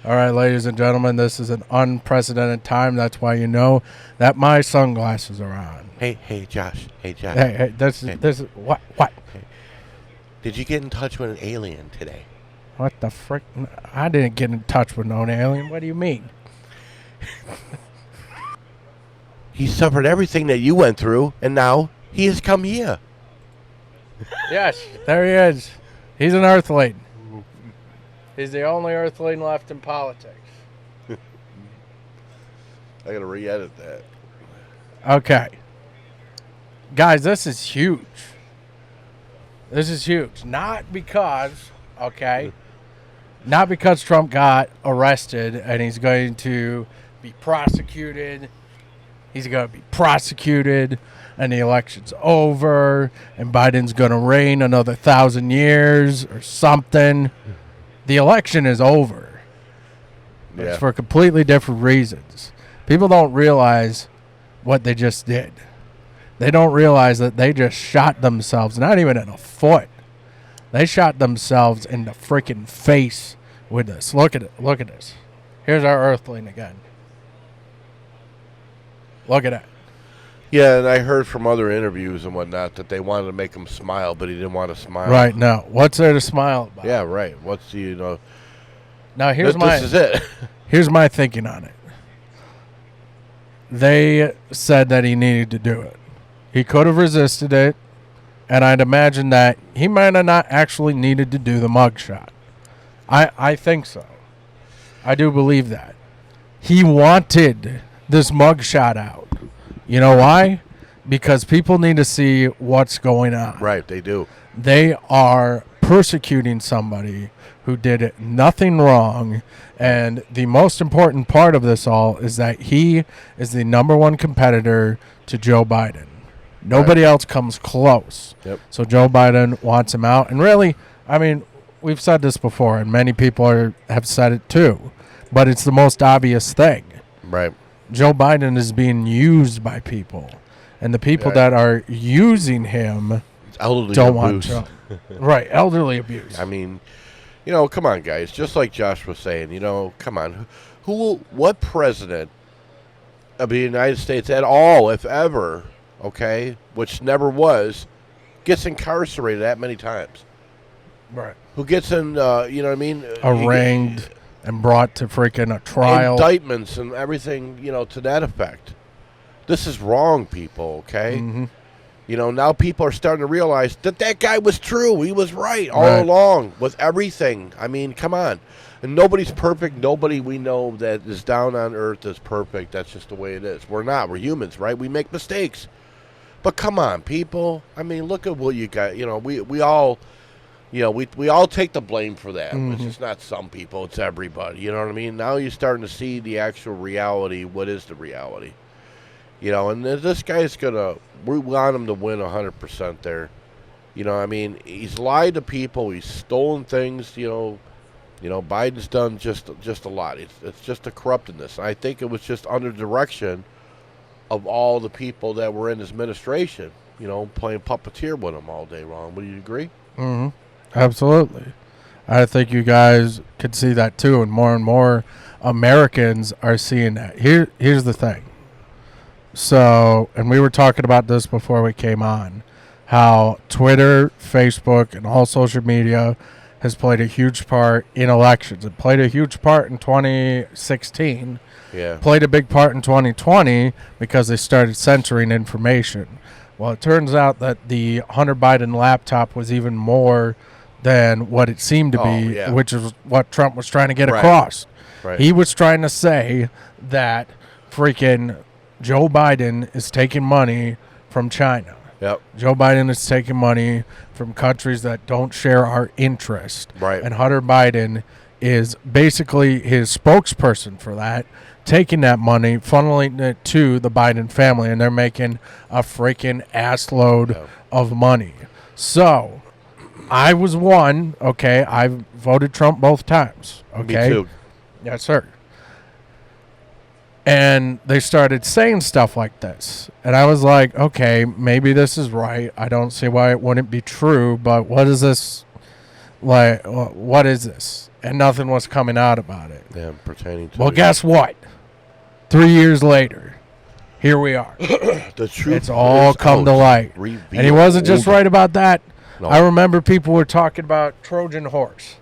All right, ladies and gentlemen, this is an unprecedented time. That's why you know that my sunglasses are on. Hey, Josh. Hey, Josh. Hey, this is what? Hey. Did you get in touch with an alien today? What the frick? I didn't get in touch with no alien. What do you mean? He suffered everything that you went through, and now he has come here. Yes, there he is. He's an earthling. He's the only earthling left in politics. I gotta re-edit that. Okay. Guys, this is huge. This is huge. Not because Trump got arrested and he's going to be prosecuted. He's going to be prosecuted and the election's over and Biden's going to reign another 1,000 years or something. The election is over. Yeah. It's for completely different reasons. People don't realize what they just did. They don't realize that they just shot themselves, not even in a foot. They shot themselves in the freaking face with this. Look at it. Look at this. Here's our earthling again. Look at that. Yeah, and I heard from other interviews and whatnot that they wanted to make him smile, but he didn't want to smile. Right, now. What's there to smile about? Yeah, right. What's the, Now, this is it. Here's my thinking on it. They said that he needed to do it. He could have resisted it, and I'd imagine that he might have not actually needed to do the mugshot. I think so. I do believe that. He wanted this mugshot out. You know why? Because people need to see what's going on. Right, they do. They are persecuting somebody who did nothing wrong, and the most important part of this all is that he is the number one competitor to Joe Biden. Nobody else comes close. Yep. So Joe Biden wants him out. And really, I mean, we've said this before, and many people have said it too, but it's the most obvious thing. Right. Joe Biden is being used by people, and the people that are using him don't want Trump. Right, elderly abuse. I mean, come on, guys. Just like Josh was saying, come on. What president of the United States at all, if ever, okay, which never was, gets incarcerated that many times? Right. Who gets in, you know what I mean? Arraigned and brought to freaking a trial. Indictments and everything, to that effect. This is wrong, people, okay? Mm-hmm. Now people are starting to realize that guy was true. He was right all along with everything. I mean, come on. And nobody's perfect. Nobody we know that is down on earth is perfect. That's just the way it is. We're not. We're humans, right? We make mistakes. But come on, people. I mean, look at what you got. We all... we all take the blame for that. Mm-hmm. It's just not some people. It's everybody. You know what I mean? Now you're starting to see the actual reality. What is the reality? And this guy's going to... We want him to win 100% there. I mean, he's lied to people. He's stolen things. Biden's done just a lot. It's just a corruptedness. I think it was just under direction of all the people that were in his administration, playing puppeteer with him all day long. Would you agree? Mm-hmm. Absolutely. I think you guys could see that too, and more Americans are seeing that. Here's the thing. So, and we were talking about this before we came on, how Twitter, Facebook, and all social media has played a huge part in elections. It played a huge part in 2016. Yeah. Played a big part in 2020 because they started censoring information. Well, it turns out that the Hunter Biden laptop was even more than what it seemed to be, which is what Trump was trying to get across. Right. He was trying to say that freaking Joe Biden is taking money from China. Yep. Joe Biden is taking money from countries that don't share our interest. Right. And Hunter Biden is basically his spokesperson for that, taking that money, funneling it to the Biden family, and they're making a freaking assload of money. So, I was one, okay? I voted Trump both times, okay? Me too. Yes, sir. And they started saying stuff like this. And I was like, okay, maybe this is right. I don't see why it wouldn't be true, but what is this? Like, what is this? and nothing was coming out about it. Yeah, pertaining to. Well, guess what? 3 years later, here we are. The truth. It's all come to light. And he wasn't just right about that. No. I remember people were talking about Trojan horse.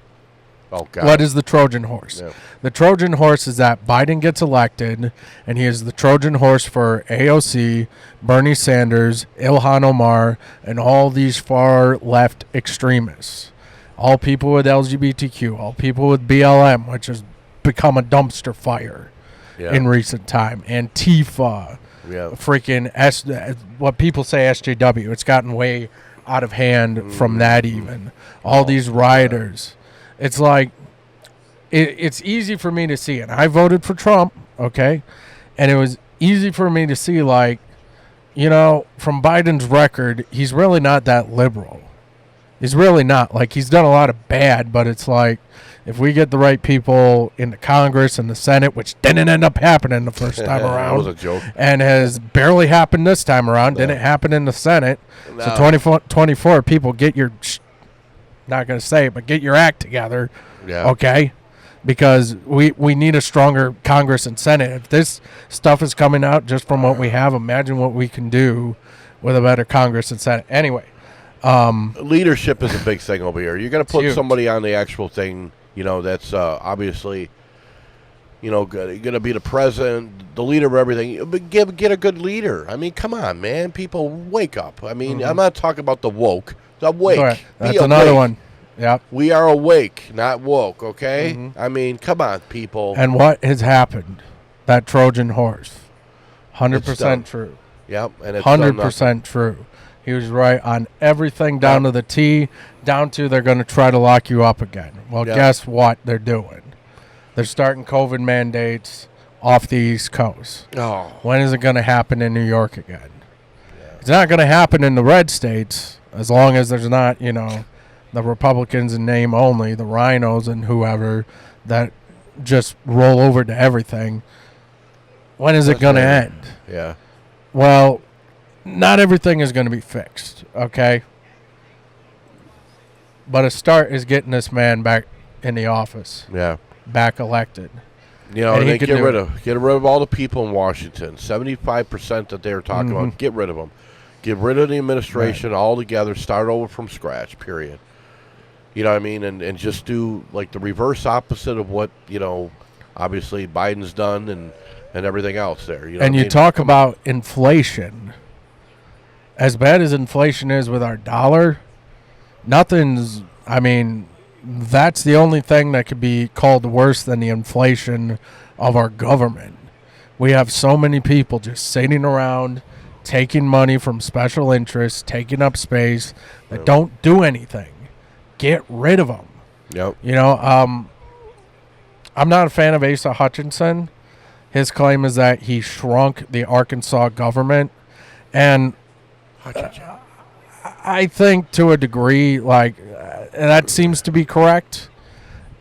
Oh, God. What is the Trojan horse? Yeah. The Trojan horse is that Biden gets elected, and he is the Trojan horse for AOC, Bernie Sanders, Ilhan Omar, and all these far left extremists. All people with LGBTQ, all people with BLM, which has become a dumpster fire in recent time. Antifa, freaking what people say SJW. It's gotten way out of hand from that even. All these rioters. It's like, it's easy for me to see. And I voted for Trump, okay? And it was easy for me to see, like, you know, from Biden's record, he's really not that liberal. He's really not. Like, he's done a lot of bad, but it's like, if we get the right people in the Congress and the Senate, which didn't end up happening the first time around. That was a joke. And has barely happened this time around. Didn't happen in the Senate. No. So 24 people, get your, not going to say it, but get your act together. Yeah. Okay? Because we need a stronger Congress and Senate. If this stuff is coming out just from what we have, imagine what we can do with a better Congress and Senate. Anyway. Leadership is a big thing over here. You're going to put huge. somebody on the actual thing, you know, that's obviously, you know, going to be the president, the leader of everything. But get a good leader. I mean, come on, man. People, wake up. I mean, I'm not talking about the woke. The awake. Right. That's Be another awake. one. Yep. We are awake, not woke, okay? I mean, come on, people. And what has happened? That Trojan horse. It's done. 100% true. Yep, and it's done nothing. 100% true. He was right on everything down to the T, down to they're going to try to lock you up again. Well, guess what they're doing? They're starting COVID mandates off the East Coast. Oh. When is it going to happen in New York again? It's not going to happen in the red states as long as there's not, you know, the Republicans in name only, the rhinos and whoever that just roll over to everything. When is it going to end? Yeah. Well, not everything is going to be fixed, okay? But a start is getting this man back in the office. Yeah. Back elected. You know, and get rid of all the people in Washington. 75% that they were talking about, get rid of them. Get rid of the administration altogether, start over from scratch, period. You know what I mean? And just do, like, the reverse opposite of what, you know, obviously Biden's done and everything else there. You know and you talk about inflation. As bad as inflation is with our dollar, nothing's, I mean, that's the only thing that could be called worse than the inflation of our government. We have so many people just sitting around, taking money from special interests, taking up space that don't do anything. Get rid of them. Yep. You know, I'm not a fan of Asa Hutchinson. His claim is that he shrunk the Arkansas government. And I think to a degree, like, that seems to be correct.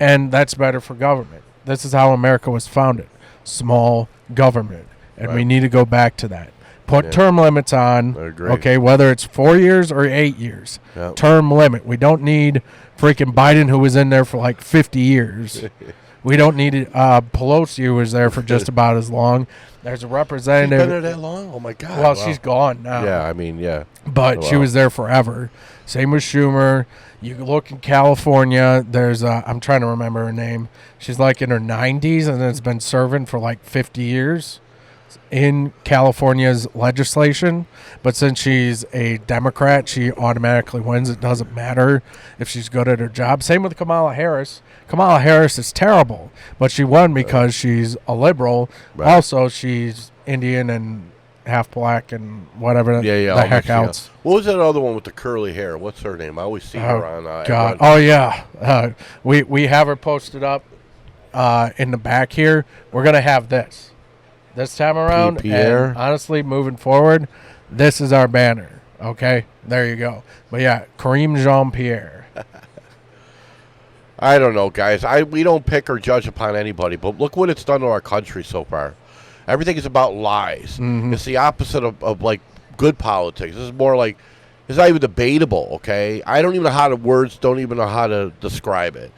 And that's better for government. This is how America was founded. Small government. And we need to go back to that. Put term limits on, okay, whether it's 4 years or 8 years. Yep. Term limit. We don't need freaking Biden, who was in there for like 50 years. We don't need Pelosi, who was there for just about as long. There's a representative. She's been there that long? Oh, my God. Well, she's gone now. Yeah, I mean, yeah. But she was there forever. Same with Schumer. You look in California, there's I'm trying to remember her name. She's like in her 90s and has been serving for like 50 years in California's legislation. But since she's a Democrat, she automatically wins. It doesn't matter if she's good at her job. Same with Kamala Harris. Kamala Harris is terrible, but she won because she's a liberal. Right. Also, she's Indian and half black and whatever the heck else. What was that other one with the curly hair? What's her name? I always see her on. God. Oh, yeah. We have her posted up in the back here. We're going to have this time around. Pierre. And honestly, moving forward, this is our banner. Okay? There you go. But, yeah, Kareem Jean-Pierre. I don't know, guys. We don't pick or judge upon anybody, but look what it's done to our country so far. Everything is about lies. It's the opposite of like good politics. This is more like, it's not even debatable, okay? I don't even know how to describe it.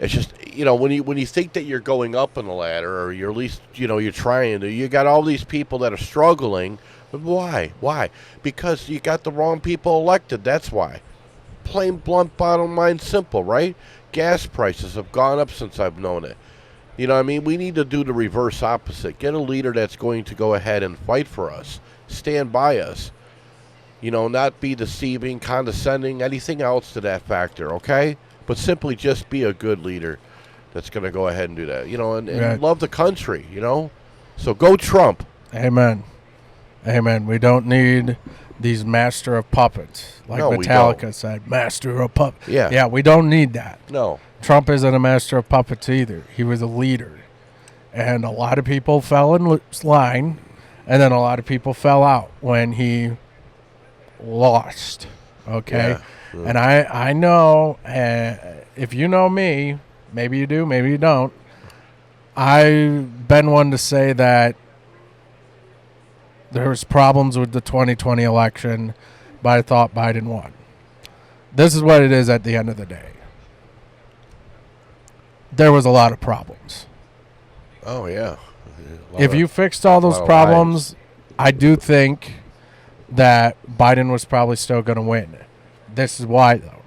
It's just, when you think that you're going up in the ladder, or you're at least, you're trying to, you got all these people that are struggling. But why? Why? Because you got the wrong people elected. That's why. Plain, blunt, bottom line, simple, right? Gas prices have gone up since I've known it. You know what I mean? We need to do the reverse opposite. Get a leader that's going to go ahead and fight for us. Stand by us. Not be deceiving, condescending, anything else to that factor, okay? But simply just be a good leader that's going to go ahead and do that, and love the country, So go Trump. Amen. Amen. We don't need these master of puppets, like Metallica said, master of puppets. Yeah, we don't need that. No. Trump isn't a master of puppets either. He was a leader. And a lot of people fell in line, and then a lot of people fell out when he lost. Okay? Yeah. And I know, if you know me, maybe you do, maybe you don't, I've been one to say that there was problems with the 2020 election, but I thought Biden won. This is what it is at the end of the day. There was a lot of problems. Oh, yeah. If you fixed all those problems, I do think that Biden was probably still going to win. This is why, though.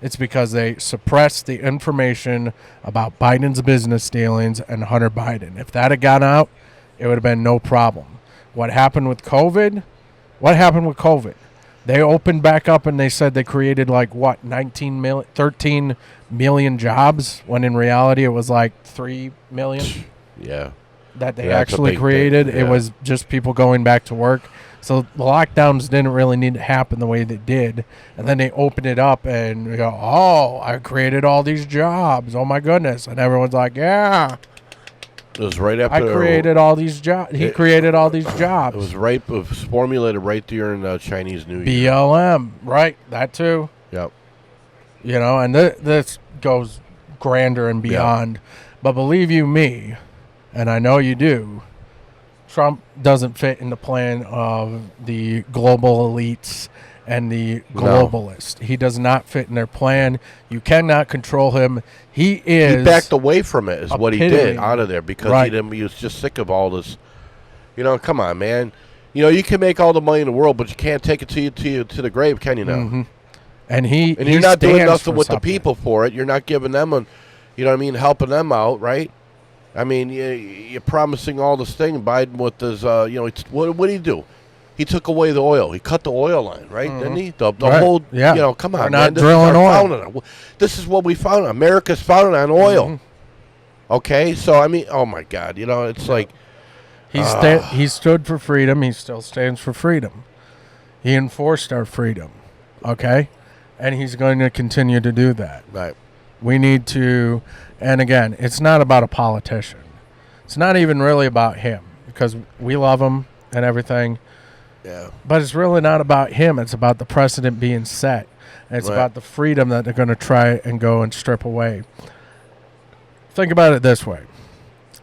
It's because they suppressed the information about Biden's business dealings and Hunter Biden. If that had gone out, it would have been no problem. What happened with COVID? They opened back up and they said they created 13 million jobs, when in reality it was 3 million. Yeah. That they actually created. It was just people going back to work. So the lockdowns didn't really need to happen the way they did. And then they opened it up and we go, oh, I created all these jobs. Oh, my goodness. And everyone's like, yeah. It was right after I created all these jobs. He created all these jobs. It was formulated right during Chinese New Year. BLM, right? That too. Yep. And this goes grander and beyond. Yep. But believe you me, and I know you do, Trump doesn't fit in the plan of the global elites and the globalists. No. He does not fit in their plan. You cannot control him. He backed away from it, is what he did, out of there, because he was just sick of all this. Come on, man. You can make all the money in the world, but you can't take it to the grave, can you now? Mm-hmm. And you're not doing nothing with the people for it. You're not giving them helping them out, right? I mean, you're promising all this thing. Biden with his, what did he do? He took away the oil. He cut the oil line, right? Mm-hmm. Didn't he? The whole, come on, man. Not drilling oil. This is what we found. America's founded on oil. Mm-hmm. Okay? So, I mean, oh, my God. It's like. He stood for freedom. He still stands for freedom. He enforced our freedom. Okay? And he's going to continue to do that. Right. We need to, and again, it's not about a politician. It's not even really about him, because we love him and everything. Yeah. But it's really not about him. It's about the precedent being set. And it's about the freedom that they're going to try and go and strip away. Think about it this way.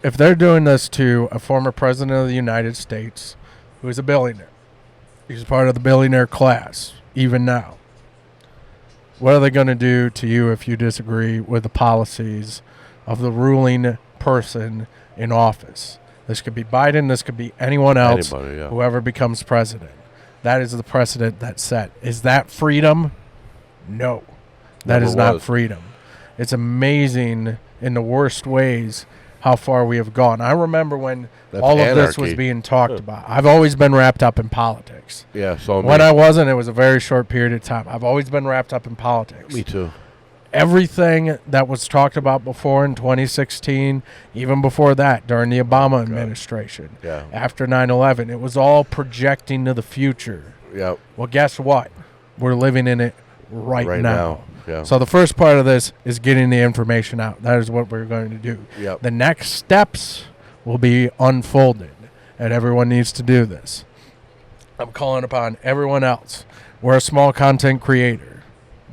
If they're doing this to a former president of the United States who is a billionaire, he's part of the billionaire class, even now. What are they going to do to you if you disagree with the policies of the ruling person in office? This could be Biden. This could be anyone else, whoever becomes president. That is the precedent that's set. Is that freedom? No. That is not freedom. It's amazing in the worst ways how far we have gone. I remember when all of this was being talked about. I've always been wrapped up in politics. Yeah, so when I wasn't, it was a very short period of time. I've always been wrapped up in politics. Me too. Everything that was talked about before in 2016, even before that, during the Obama administration, after 9/11, it was all projecting to the future. Yep. Well, guess what? We're living in it right now. Yeah. So the first part of this is getting the information out. That is what we're going to do. Yep. The next steps will be unfolded, and everyone needs to do this. I'm calling upon everyone else. We're a small content creator,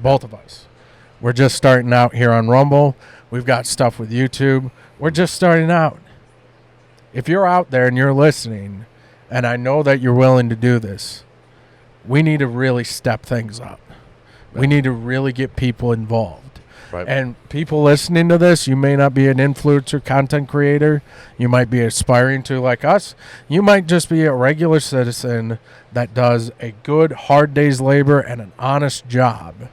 both of us. We're just starting out here on Rumble. We've got stuff with YouTube. We're just starting out. If you're out there and you're listening, and I know that you're willing to do this, we need to really step things up. We need to really get people involved. Right. And people listening to this, you may not be an influencer content creator. You might be aspiring to like us. You might just be a regular citizen that does a good, hard day's labor and an honest job.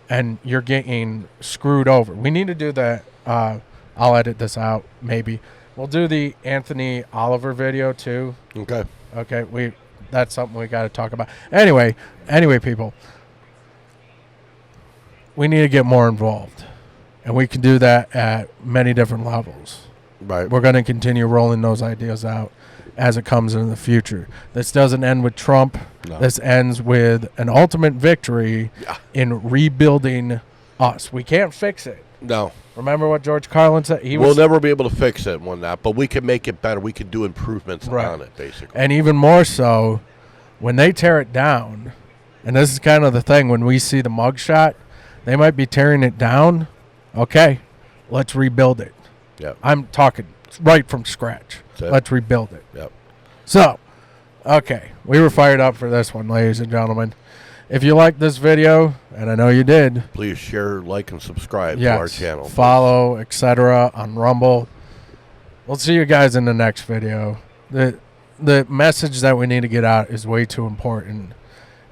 And you're getting screwed over. We need to do that. I'll edit this out, maybe. We'll do the Anthony Oliver video, too. Okay. Okay, that's something we got to talk about. Anyway, people. We need to get more involved. And we can do that at many different levels. Right. We're going to continue rolling those ideas out as it comes in the future. This doesn't end with Trump. No. This ends with an ultimate victory in rebuilding us. We can't fix it. No. Remember what George Carlin said? We'll never be able to fix it one that, but we can make it better. We can do improvements on it, basically. And even more so, when they tear it down, and this is kind of the thing, when we see the mugshot, they might be tearing it down. Okay, let's rebuild it. Yep. I'm talking right from scratch. Let's rebuild it. Yep. So, okay, we were fired up for this one, ladies and gentlemen. If you liked this video, and I know you did, please share, like, and subscribe to our channel. Follow, etc. on Rumble. We'll see you guys in the next video. The message that we need to get out is way too important.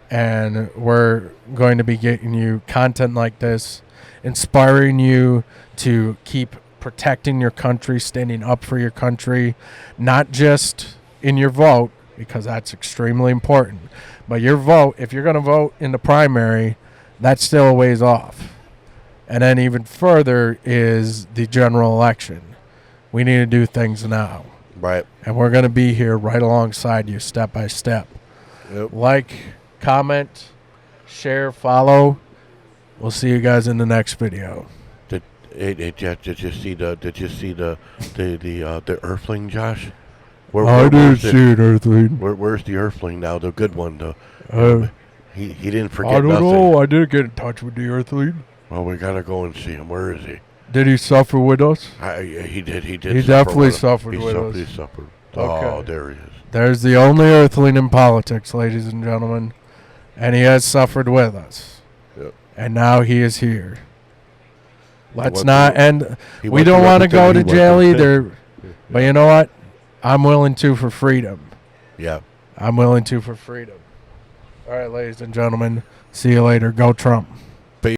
And we're going to be getting you content like this, inspiring you to keep protecting your country, standing up for your country, not just in your vote, because that's extremely important. But your vote, if you're going to vote in the primary, that's still a ways off. And then even further is the general election. We need to do things now. Right. And we're going to be here right alongside you step by step. Yep. Like, comment, share, follow. We'll see you guys in the next video. Did you see the Earthling, Josh? I didn't see it, Earthling. Where's the Earthling now? The good one, he didn't forget nothing. I don't know. I didn't get in touch with the Earthling. Well, we gotta go and see him. Where is he? Did he suffer with us? He did. He definitely suffered with us. He suffered. Okay. Oh, there he is. There's the only Earthling in politics, ladies and gentlemen. And he has suffered with us. Yep. And now he is here. Let's not end. We don't want to go to jail either. But you know what? I'm willing to for freedom. Yeah. I'm willing to for freedom. All right, ladies and gentlemen. See you later. Go Trump.